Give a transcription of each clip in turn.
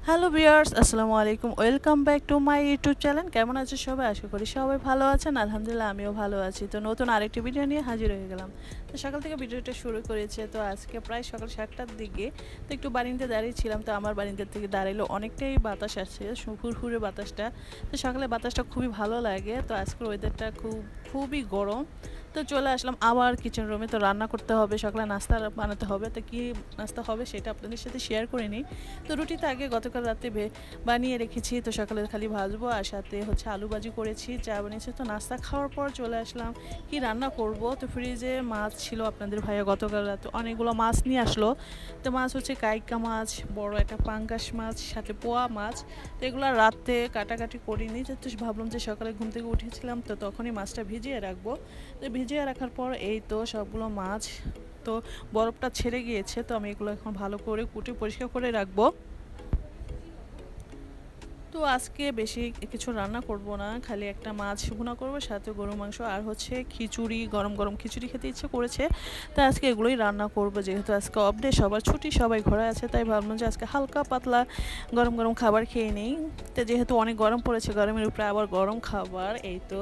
Hello viewers, আসসালামু আলাইকুম। Welcome back to my YouTube channel. কেমন আছে সবাই? আশা করি সবাই ভালো আছেন। আলহামদুলিল্লাহ আমিও ভালো আছি। তো নতুন আরেকটি ভিডিও নিয়ে হাজির হয়ে গেলাম। তো সকাল থেকে ভিডিওটা শুরু করেছে। তো আজকে প্রায় সকাল ৭টার দিকে তো একটু বারিন্দে দাঁড়িয়েছিলাম। তো আমার বারিন্দা থেকে দাঁড়াইলো অনেকটাই বাতাস আসছে, ফুরফুরে বাতাসটা। তো সকালে বাতাসটা খুবই ভালো লাগে। তো আজকের ওয়েদারটা খুবই গরম। তো চলে আসলাম আবার কিচেন রুমে। তো রান্না করতে হবে, সকালে নাস্তা বানাতে হবে। তো কী নাস্তা হবে সেটা আপনাদের সাথে শেয়ার করে নিই। তো রুটিটা আগে গতকাল রাতে বানিয়ে রেখেছি। তো সকালে খালি ভাজবো, আর সাথে হচ্ছে আলু ভাজি করেছি, চা বানিয়েছি। তো নাস্তা খাওয়ার পর চলে আসলাম কি রান্না করব। তো ফ্রিজে মাছ ছিল, আপনাদের ভাইয়া গতকাল রাতে অনেকগুলো মাছ নিয়ে আসলো। তো মাছ হচ্ছে কাইকা মাছ, বড় একটা পাঙ্গাস মাছ, সাথে পোয়া মাছ। তো এগুলো রাতে কাটাকাটি করিনি, তো ভাবলাম যে সকালে ঘুম থেকে উঠেছিলাম তো তখনই মাছটা ভিজিয়ে রাখবো। তো ভিজিয়ে রাখার পর এই তো সবগুলো মাছ তো বরফটা ছেড়ে গিয়েছে। তো আমি এগুলো এখন ভালো করে কুটে পরিষ্কার করে রাখবো। তো আজকে বেশি কিছু রান্না করব না, খালি একটা মাছ ভুনা করব, সাথে গরু মাংস আর হচ্ছে খিচুড়ি, গরম গরম খিচুড়ি খেতে ইচ্ছে করেছে। তাই আজকে এগুলোই রান্না করব, যেহেতু আজকে অফ ডে, সবার ছুটি, সবাই ঘরে আছে। তাই ভাবলাম যে আজকে হালকা পাতলা গরম গরম খাবার খেয়ে নিই। তো যেহেতু অনেক গরম পড়েছে, গরমের উপরে আবার গরম খাবার, এই তো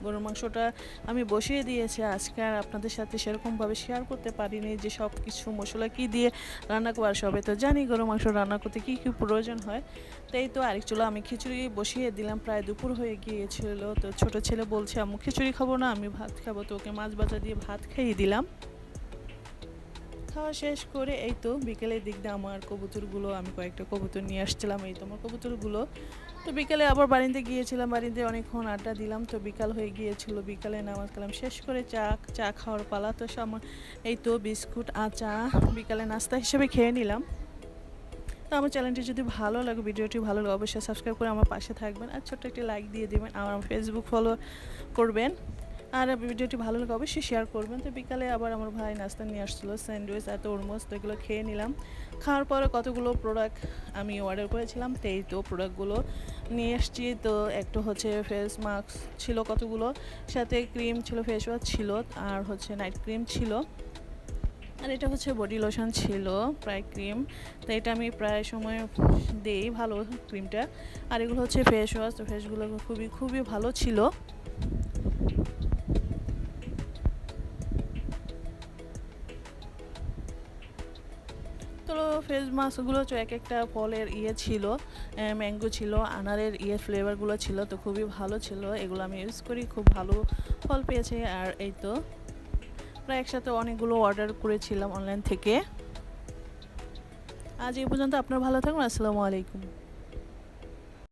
গরুর মাংসটা আমি বসিয়ে দিয়েছি। আজকে আর আপনাদের সাথে সেরকমভাবে শেয়ার করতে পারিনি যে সব কিছু মশলা কী দিয়ে রান্না করার, সবাই তো জানি গরু মাংস রান্না করতে কী কী প্রয়োজন হয়। তো এই তো আরেক চুলা আমি খিচুড়ি বসিয়ে দিলাম, প্রায় দুপুর হয়ে গিয়েছিল। তো ছোট ছেলে বলছে আম্মু খিচুড়ি খাবো না, আমি ভাত খাবো। তো ওকে মাছ ভাজা দিয়ে ভাত খাইয়ে দিলাম। খাওয়া শেষ করে এই তো বিকেলের দিক দিয়ে আমার কবুতরগুলো, আমি কয়েকটা কবুতর নিয়ে আসছিলাম, এই তো আমার কবুতরগুলো। তো বিকেলে আবার বাড়িতে গিয়েছিলাম, বাড়িতে অনেকক্ষণ আড্ডা দিলাম। তো বিকাল হয়ে গিয়েছিল, বিকালে নামাজ কালাম শেষ করে চা খাওয়ার পালা। তো এই তো বিস্কুট আর চা বিকালে নাস্তা হিসেবে খেয়ে নিলাম। তো আমার চ্যানেলটি যদি ভালো লাগে, ভিডিওটি ভালো লাগে, অবশ্যই সাবস্ক্রাইব করে আমার পাশে থাকবেন, আর ছোট্ট একটি লাইক দিয়ে দেবেন, আর আমার ফেসবুক ফলো করবেন, আর ভিডিওটি ভালো লাগে অবশ্যই শেয়ার করবেন। তো বিকালে আবার আমার ভাই নাস্তা নিয়ে আসছিলো, স্যান্ডউইচ আর তরমুজ। তো এগুলো খেয়ে নিলাম। খাওয়ার পরে কতগুলো প্রোডাক্ট আমি অর্ডার করেছিলাম, তো এই তো প্রোডাক্টগুলো নিয়ে এসছি। তো একটু হচ্ছে ফেস মাস্ক ছিল কতগুলো, সাথে ক্রিম ছিল, ফেস ওয়াশ ছিল, আর হচ্ছে নাইট ক্রিম ছিল, আর এটা হচ্ছে বডি লোশন ছিল, প্রায় ক্রিম। তো এটা আমি প্রায় সময় দেই, ভালো ক্রিমটা। আর এগুলো হচ্ছে ফেস ওয়াশ। তো ফেসগুলো খুবই ভালো ছিল। তো ফেস মাস্কগুলো তো এক একটা ফলের ছিল, ম্যাঙ্গো ছিল, আনারের ফ্লেভারগুলো ছিল। তো খুবই ভালো ছিল, এগুলো আমি ইউজ করি, খুব ভালো ফল পেয়েছে। আর এই তো প্রায় একসাথে অনেকগুলো অর্ডার করেছিলাম অনলাইন থেকে। আজ এই পর্যন্ত, আপনারা ভালো থাকুন। আসসালামু আলাইকুম।